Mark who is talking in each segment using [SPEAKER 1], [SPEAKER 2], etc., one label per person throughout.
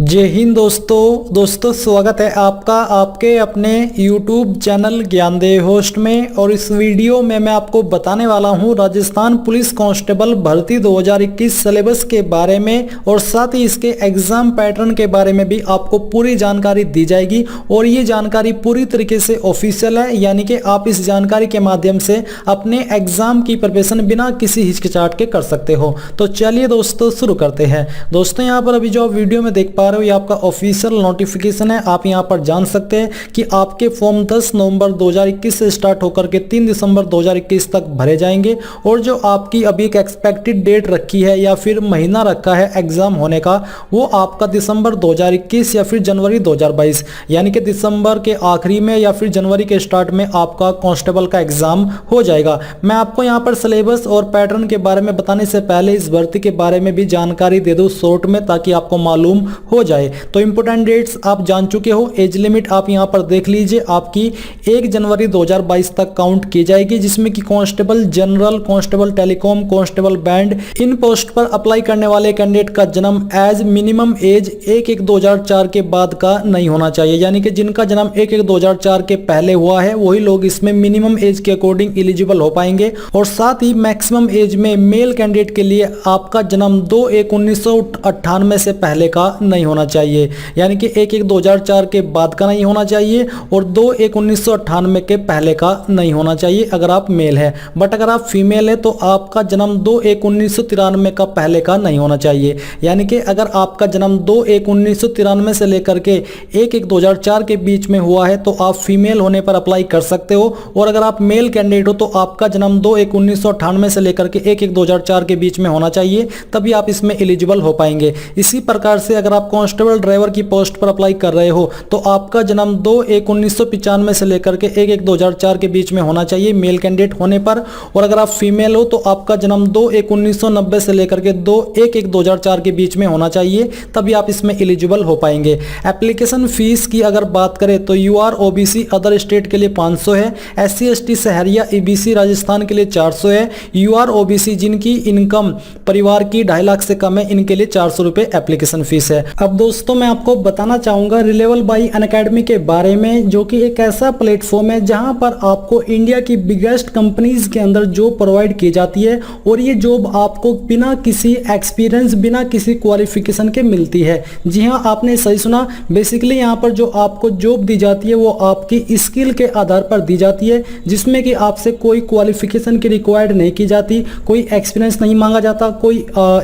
[SPEAKER 1] जय हिंद दोस्तों स्वागत है आपका आपके अपने YouTube चैनल ज्ञानदेव होस्ट में। और इस वीडियो में मैं आपको बताने वाला हूं राजस्थान पुलिस कांस्टेबल भर्ती 2021 सिलेबस के बारे में और साथ ही इसके एग्जाम पैटर्न के बारे में भी आपको पूरी जानकारी दी जाएगी। और ये जानकारी पूरी तरीके से ऑफिशियल है, यानी कि आप इस जानकारी के माध्यम से अपने एग्जाम की प्रिपरेशन बिना किसी हिचकिचाहट के कर सकते हो। तो चलिए दोस्तों शुरू करते हैं। दोस्तों यहाँ पर अभी जो आप वीडियो में देख पा रहे हो ये आपका ऑफिशियल नोटिफिकेशन है। आप यहां पर जान सकते हैं कि आपके फॉर्म 10 नवंबर 2021 से स्टार्ट होकर के 3 दिसंबर 2021 तक भरे जाएंगे। और जो आपकी अभी एक एक्सपेक्टेड डेट रखी है या फिर महीना रखा है एग्जाम होने का, वो आपका दिसंबर 2021 या फिर जनवरी 2022, यानी कि दिसंबर के आखिरी में या फिर जनवरी के स्टार्ट में आपका कांस्टेबल का एग्जाम हो जाएगा। मैं आपको यहां पर सिलेबस और पैटर्न के बारे में बताने से पहले इस भर्ती के बारे में भी जानकारी दे दूं शॉर्ट में, ताकि आपको मालूम हो जाए। तो इंपोर्टेंट डेट्स आप जान चुके हो। एज लिमिट आप यहां पर देख लीजिए, आपकी 1 जनवरी 2022 तक काउंट की जाएगी, जिसमें कि constable general, constable telecom, constable band इन पोस्ट पर अप्लाई करने वाले कैंडिडेट का जन्म एज मिनिमम एज 1/1/2004 के बाद का नहीं होना चाहिए। यानी कि जिनका जन्म 1/1/2004 के पहले हुआ है वही लोग इसमें मिनिमम एज के अकॉर्डिंग एलिजिबल हो पाएंगे। और साथ ही मैक्सिमम एज में मेल कैंडिडेट के लिए आपका जन्म 2/1/1998 से पहले का नहीं होना चाहिए, यानी कि 1/1/2004 के बाद का नहीं होना चाहिए और 2/1/1998 के पहले का नहीं होना चाहिए अगर आप मेल है। बट अगर आप फीमेल है तो आपका जन्म 2/1/1993 का पहले का नहीं होना चाहिए। यानी कि अगर आपका जन्म 2/1/1993 से लेकर के 1/1/2004 के बीच में हुआ है तो आप फीमेल होने पर अप्लाई कर सकते हो। और अगर आप मेल कैंडिडेट हो तो आपका जन्म 2/1/1998 से लेकर के 1/1/2004 के बीच में होना चाहिए, तभी आप इसमें एलिजिबल हो पाएंगे। इसी प्रकार से अगर आप कांस्टेबल ड्राइवर की पोस्ट पर अप्लाई कर रहे हो तो आपका जन्म 2/1/1995 से लेकर के 1/1/2004 के बीच में होना चाहिए मेल कैंडिडेट होने पर। और अगर आप फीमेल हो तो आपका जन्म 2/1/1990 से लेकर के 1/1/2004 के बीच में होना चाहिए, तभी आप इसमें एलिजिबल हो पाएंगे। एप्लीकेशन फीस की अगर बात करें तो यूआर ओबीसी अदर स्टेट के लिए 500 है, SC ST Sahariya EBC Rajasthan के लिए 400 है, यूआर ओबीसी जिनकी इनकम परिवार की 2.5 लाख से कम है इनके लिए 400 रुपए एप्लीकेशन फीस है। अब दोस्तों मैं आपको बताना चाहूंगा रिलेवल बाई अनअकैडमी के बारे में, जो कि एक ऐसा प्लेटफॉर्म है जहां पर आपको इंडिया की बिगेस्ट कंपनीज के अंदर जॉब प्रोवाइड की जाती है। और ये जॉब आपको बिना किसी एक्सपीरियंस, बिना किसी क्वालिफिकेशन के मिलती है। जी हाँ, आपने सही सुना। बेसिकली यहाँ पर जो आपको जॉब दी जाती है वो आपकी स्किल के आधार पर दी जाती है, जिसमें कि आपसे कोई क्वालिफिकेशन की रिक्वायर्ड नहीं की जाती, कोई एक्सपीरियंस नहीं मांगा जाता, कोई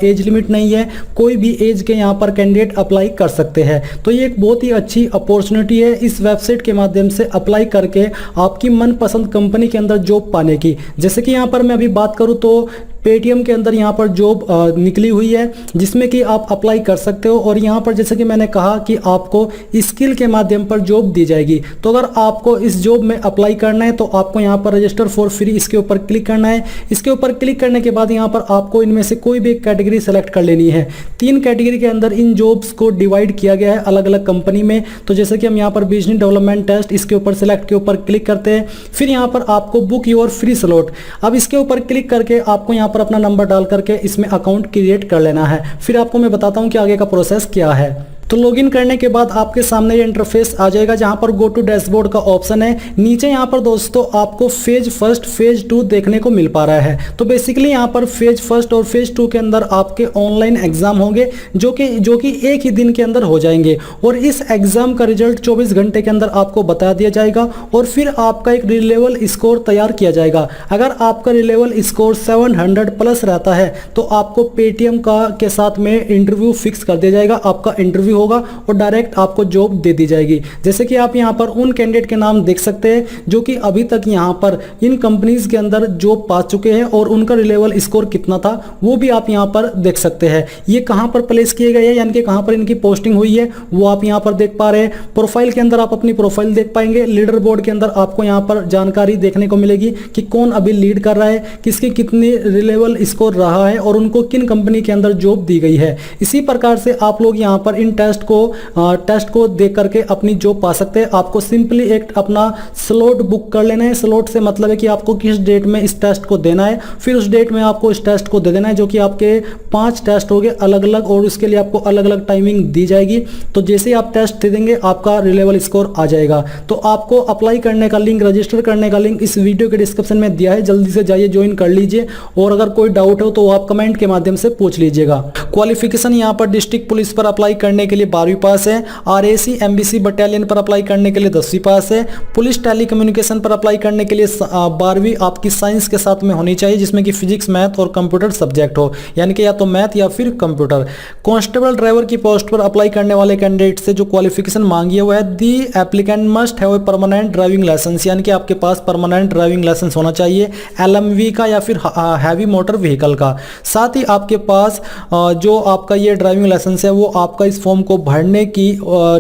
[SPEAKER 1] एज लिमिट नहीं है, कोई भी एज के यहाँ पर कैंडिडेट अप्लाई कर सकते हैं। तो ये एक बहुत ही अच्छी अपॉर्चुनिटी है इस वेबसाइट के माध्यम से अप्लाई करके आपकी मनपसंद कंपनी के अंदर जॉब पाने की। जैसे कि यहाँ पर मैं अभी बात करूँ तो पेटीएम के अंदर यहाँ पर जॉब निकली हुई है, जिसमें कि आप अप्लाई कर सकते हो। और यहाँ पर जैसे कि मैंने कहा कि आपको स्किल के माध्यम पर जॉब दी जाएगी। तो अगर आपको इस जॉब में अप्लाई करना है तो आपको यहाँ पर रजिस्टर फॉर फ्री इसके ऊपर क्लिक करना है। इसके ऊपर क्लिक करने के बाद यहाँ पर आपको इनमें से कोई भी एक कैटेगरी सेलेक्ट कर लेनी है। 3 कैटेगरी के अंदर इन जॉब्स को डिवाइड किया गया है अलग अलग कंपनी में। तो जैसे कि हम यहाँ पर बिजनेस डेवलपमेंट टेस्ट इसके ऊपर सेलेक्ट के ऊपर क्लिक करते हैं। फिर यहाँ पर आपको बुक योर फ्री स्लॉट, अब इसके ऊपर क्लिक करके आपको यहाँ पर अपना नंबर डाल करके इसमें अकाउंट क्रिएट कर लेना है। फिर आपको मैं बताता हूं कि आगे का प्रोसेस क्या है। तो लॉगिन करने के बाद आपके सामने ये इंटरफेस आ जाएगा, जहां पर गो टू डैशबोर्ड का ऑप्शन है। नीचे यहां पर दोस्तों आपको फेज 1, फेज 2 देखने को मिल पा रहा है। तो बेसिकली यहां पर फेज 1 और फेज 2 के अंदर आपके ऑनलाइन एग्जाम होंगे, जो कि एक ही दिन के अंदर हो जाएंगे। और इस एग्जाम का रिजल्ट 24 घंटे के अंदर आपको बता दिया जाएगा और फिर आपका एक रिलेवल स्कोर तैयार किया जाएगा। अगर आपका रिलेवल स्कोर 700 प्लस रहता है तो आपको पेटीएम के साथ में इंटरव्यू फिक्स कर दिया जाएगा। आपका इंटरव्यू होगा और डायरेक्ट आपको जॉब दे दी जाएगी। जैसे कि आप यहां पर उन कैंडिडेट के नाम देख सकते हैं जो कि अभी तक यहां पर इन कंपनीज के अंदर जॉब पा चुके हैं और उनका रिलेवल स्कोर कितना था वो भी आप यहां पर देख सकते हैं। ये कहां पर प्लेस किए गए हैं, यानी कि कहां पर इनकी पोस्टिंग हुई है वो आप यहां पर देख पा रहे हैं। प्रोफाइल के अंदर आप अपनी प्रोफाइल देख पाएंगे। लीडर बोर्ड के अंदर आपको यहां पर जानकारी देखने को मिलेगी कि कौन अभी लीड कर रहा है, किसकी कितनी रिलेवल स्कोर रहा है और उनको किन कंपनी के अंदर जॉब दी गई है। इसी प्रकार से आप लोग यहां पर इन टेस्ट को देख करके अपनी जॉब पा सकते हैं। आपको सिंपली एक अपना स्लॉट बुक कर लेना है। स्लॉट से मतलब है कि आपको किस डेट में इस टेस्ट को देना है, फिर उस डेट में आपको इस टेस्ट को दे देना है, जो कि आपके 5 टेस्ट हो गए अलग अलग, और उसके लिए आपको अलग अलग टाइमिंग दी जाएगी। तो जैसे ही आप टेस्ट दे देंगे आपका रिलेबल स्कोर आ जाएगा। तो आपको अप्लाई करने का लिंक, रजिस्टर करने का लिंक इस वीडियो के डिस्क्रिप्शन में दिया है, जल्दी से जाइए ज्वाइन कर लीजिए। और अगर कोई डाउट हो तो आप कमेंट के माध्यम से पूछ लीजिएगा। क्वालिफिकेशन यहाँ पर डिस्ट्रिक्ट पुलिस पर अप्लाई करने के लिए 12वीं पास है, RAC MBC बटालियन पर अप्लाई करने के लिए 10वीं पास है, पुलिस टेलीकम्युनिकेशन पर अप्लाई करने के लिए 12वीं आपकी साइंस के साथ में होनी चाहिए, जिसमें कि फिजिक्स, मैथ और कंप्यूटर सब्जेक्ट हो, यानी कि या तो मैथ या फिर कंप्यूटर। कांस्टेबल ड्राइवर की पोस्ट पर अप्लाई करने वाले कैंडिडेट से जो क्वालिफिकेशन मांगी है वो है the applicant must have a permanent driving licence, यानी कि आपके पास परमानेंट ड्राइविंग लाइसेंस होना चाहिए, LMV का या फिर हैवी मोटर व्हीकल का। साथ ही आपके पास जो आपका ये ड्राइविंग लाइसेंस है वो आपका इस फॉर्म को भरने की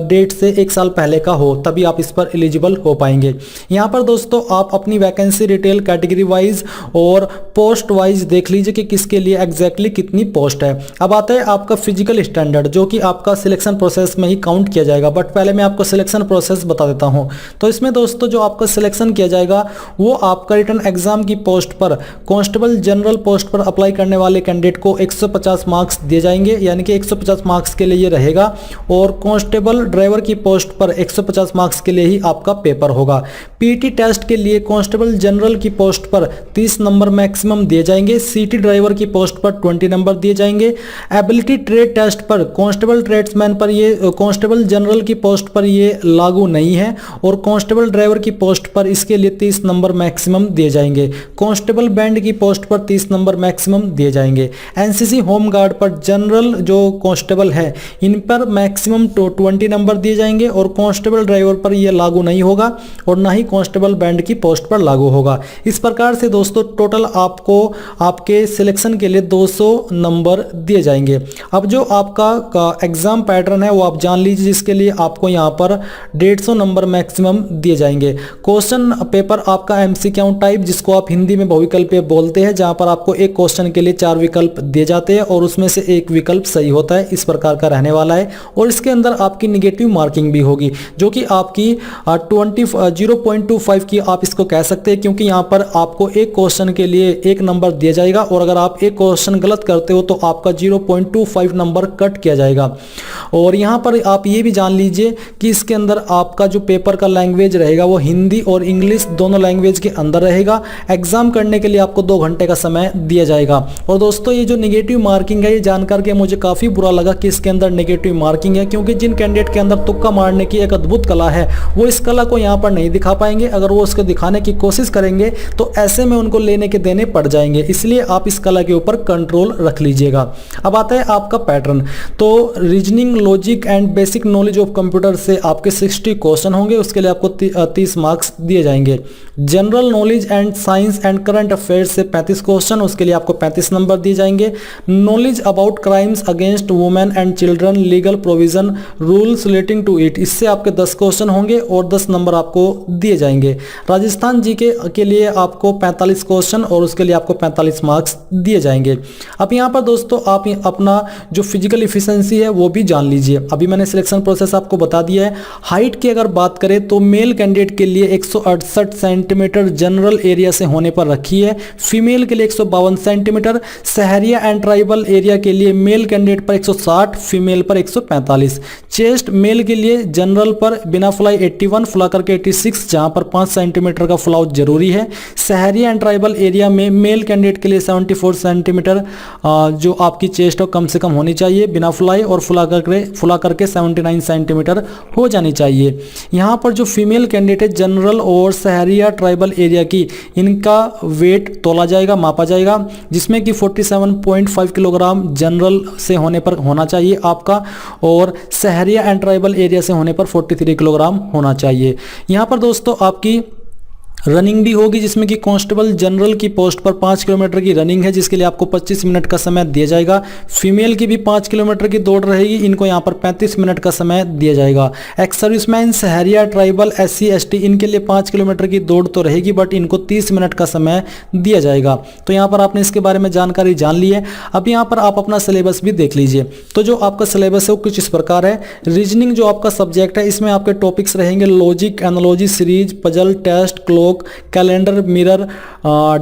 [SPEAKER 1] डेट से 1 साल पहले का हो, तभी आप इस पर एलिजिबल हो पाएंगे। यहाँ पर दोस्तों आप अपनी वैकेंसी डिटेल कैटेगरी वाइज और पोस्ट वाइज देख लीजिए कि किसके लिए एग्जैक्टली कितनी पोस्ट है। अब आता है आपका फिजिकल स्टैंडर्ड, जो कि आपका सिलेक्शन प्रोसेस में ही काउंट किया जाएगा। बट पहले मैं आपको सिलेक्शन प्रोसेस बता देता हूं। तो इसमें दोस्तों जो आपका सिलेक्शन किया जाएगा वो आपका रिटन एग्जाम की पोस्ट पर, कांस्टेबल जनरल पोस्ट पर अप्लाई करने वाले कैंडिडेट को 150 मार्क्स दिए जाएंगे, यानी कि 150 मार्क्स के लिए ये रहेगा। और कांस्टेबल ड्राइवर की पोस्ट पर 150 मार्क्स के लिए ही आपका पेपर होगा। PT टेस्ट के लिए कांस्टेबल जनरल की पोस्ट पर 30 नंबर मैक्सिमम दिए जाएंगे, CT ड्राइवर की पोस्ट पर 20 नंबर दिए जाएंगे। एबिलिटी ट्रेड टेस्ट पर कांस्टेबल ट्रेड्समैन पर ये, कांस्टेबल जनरल की पोस्ट पर ये लागू नहीं है, और कांस्टेबल ड्राइवर की पोस्ट पर इसके लिए 30 नंबर मैक्सिमम दिए जाएंगे। कांस्टेबल बैंड की पोस्ट पर 30 नंबर मैक्सिमम दिए जाएंगे। NCC होम गार्ड पर जनरल जो कांस्टेबल है इन पर मैक्सिमम 20 नंबर दिए जाएंगे, और कांस्टेबल ड्राइवर पर यह लागू नहीं होगा, और ना ही कांस्टेबल बैंड की पोस्ट पर लागू होगा। इस प्रकार से दोस्तों टोटल आपको आपके सिलेक्शन के लिए 200 नंबर दिए जाएंगे। अब जो आपका एग्जाम पैटर्न है वो आप जान लीजिए, जिसके लिए आपको यहाँ पर 150 नंबर मैक्सिमम दिए जाएंगे। क्वेश्चन पेपर आपका MCQ टाइप, जिसको आप हिंदी में बहुविकल्पीय बोलते हैं, जहां पर आपको एक क्वेश्चन के लिए 4 विकल्प दिए जाते हैं और उसमें से एक विकल्प सही होता है, इस प्रकार का रहने वाला है। और इसके अंदर आपकी निगेटिव मार्किंग भी होगी, जो कि आपकी 0.25 की आप इसको कह सकते हैं, क्योंकि यहाँ पर आपको एक क्वेश्चन के लिए 1 नंबर दिया जाएगा, और अगर आप एक क्वेश्चन गलत करते हो तो आपका 0.25 नंबर कट किया जाएगा। और यहाँ पर आप ये भी जान लीजिए कि इसके अंदर आपका जो पेपर का लैंग्वेज रहेगा वो हिंदी और इंग्लिश दोनों लैंग्वेज के अंदर रहेगा। एग्जाम करने के लिए आपको 2 घंटे का समय दिया जाएगा। और दोस्तों ये जो नेगेटिव मार्किंग है, ये जानकर के मुझे काफ़ी बुरा लगा कि इसके अंदर नेगेटिव मार्किंग है, क्योंकि जिन कैंडिडेट के अंदर तुक्का मारने की एक अद्भुत कला है वो इस कला को यहाँ पर नहीं दिखा पाएंगे। अगर वो उसको दिखाने की कोशिश करेंगे तो ऐसे में उनको लेने के देने पड़ जाएंगे, इसलिए आप इस कला के ऊपर कंट्रोल रख लीजिएगा। अब आता है आपका पैटर्न। तो reasoning, logic and basic knowledge of computer से आपके 60 क्वेश्चन होंगे, उसके लिए आपको 30 मार्क्स दिए जाएंगे। General knowledge and science and current affairs से 35 क्वेश्चन, उसके लिए आपको 35 नंबर दिए जाएंगे। Knowledge about crimes against women and children, legal provision, rules relating to it, इससे आपके 10 क्वेश्चन होंगे और 10 नंबर आपको दिए जाएंगे। राजस्थान जीके के लिए आपको 45 क्वेश्चन और उसके लिए आपको 45 मार्क्स दिए जाएंगे। अब यहाँ पर दोस्तों आप अपना जो फिजिकल इफिशिएंसी है वो भी जान लीजिए। अभी मैंने सिलेक्शन प्रोसेस आपको बता दिया है। हाइट की अगर बात करें तो मेल कैंडिडेट के लिए 168 सेंटीमीटर जनरल एरिया से होने पर रखी है, फीमेल के लिए 152 सेंटीमीटर। शहरिया एंड ट्राइबल एरिया के लिए मेल कैंडिडेट पर 160, फीमेल पर 145। चेस्ट मेल के लिए जनरल पर बिना फ्लाई 81, फ्ला करके 86, जहां पर 5 सेंटीमीटर का फ्लाउट जरूरी है। शहरिया एंड ट्राइबल एरिया में मेल कैंडिडेट के लिए 74 सेंटीमीटर जो आपकी चेस्ट कम से कम होनी चाहिए बिना फ्लाई, और फुला करके 79 सेंटीमीटर हो जानी चाहिए। यहाँ पर जो फीमेल कैंडिडेट है जनरल और शहरिया ट्राइबल एरिया की, इनका वेट तोला जाएगा, मापा जाएगा, जिसमें कि 47.5 किलोग्राम जनरल से होने पर होना चाहिए आपका, और शहरिया एंड ट्राइबल एरिया से होने पर 43 किलोग्राम होना चाहिए। यहाँ पर दोस्तों आपकी रनिंग भी होगी जिसमें कि कांस्टेबल जनरल की पोस्ट पर 5 किलोमीटर की रनिंग है जिसके लिए आपको 25 मिनट का समय दिया जाएगा। फीमेल की भी 5 किलोमीटर की दौड़ रहेगी, इनको यहाँ पर 35 मिनट का समय दिया जाएगा। Ex serviceman, Sahariya, tribal, SC ST इनके लिए 5 किलोमीटर की दौड़ तो रहेगी बट इनको 30 मिनट का समय दिया जाएगा। तो यहाँ पर आपने इसके बारे में जानकारी जान ली है। अब यहाँ पर आप अपना सिलेबस भी देख लीजिए। तो जो आपका सिलेबस है वो कुछ इस प्रकार है। रीजनिंग जो आपका सब्जेक्ट है इसमें आपके टॉपिक्स रहेंगे logic, analogy, series, puzzle, test, clock, calendar, mirror,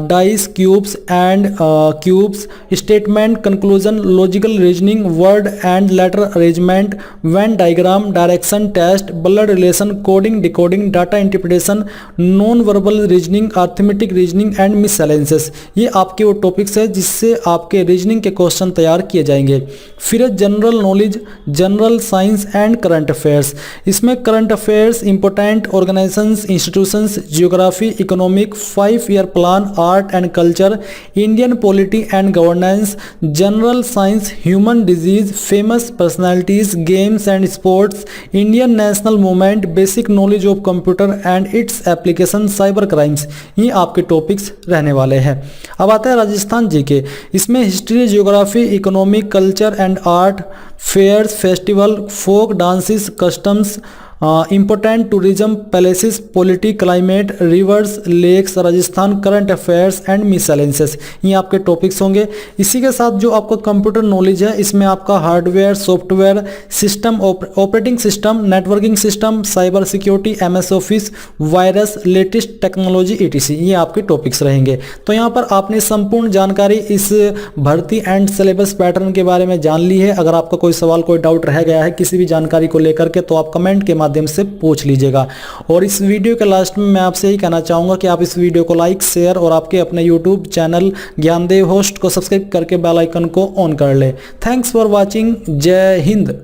[SPEAKER 1] dice, cubes and cubes, statement, conclusion, logical reasoning, word and letter arrangement, Venn diagram, direction test, blood relation, coding, decoding, data interpretation, non verbal reasoning, arithmetic reasoning and miscellaneous. ये आपके वो topics है जिससे आपके reasoning के question तैयार किए जाएंगे। फिर general knowledge, general science and current affairs. इसमें current affairs, important organisations, institutions, geography, economic, 5 year plan, art and culture, Indian polity and governance, general science, human disease, famous personalities, games and sports, Indian national movement, basic knowledge of computer and its application, cyber crimes, ये आपके topics रहने वाले हैं। अब आता है Rajasthan GK. इसमें history, geography, economic, culture and art, fairs, festival, folk dances, customs, important tourism palaces, polity, climate, rivers, lakes, Rajasthan, current affairs and miscellaneous, ये आपके टॉपिक्स होंगे। इसी के साथ जो आपका कंप्यूटर नॉलेज है इसमें आपका hardware, software, system, operating system, networking system, cyber security, MS office, virus, latest technology ETC, ये आपके टॉपिक्स रहेंगे। तो यहाँ पर आपने संपूर्ण जानकारी इस भर्ती एंड सिलेबस पैटर्न के बारे में जान ली है। अगर आपका कोई सवाल, कोई डाउट रह गया है किसी भी जानकारी को लेकर के तो आप कमेंट के माध्यम से पूछ लीजिएगा। और इस वीडियो के लास्ट में मैं आपसे ही कहना चाहूंगा कि आप इस वीडियो को लाइक, शेयर और आपके अपने YouTube चैनल ज्ञानदेव होस्ट को सब्सक्राइब करके बेल आइकन को ऑन कर ले। Thanks for watching. जय हिंद।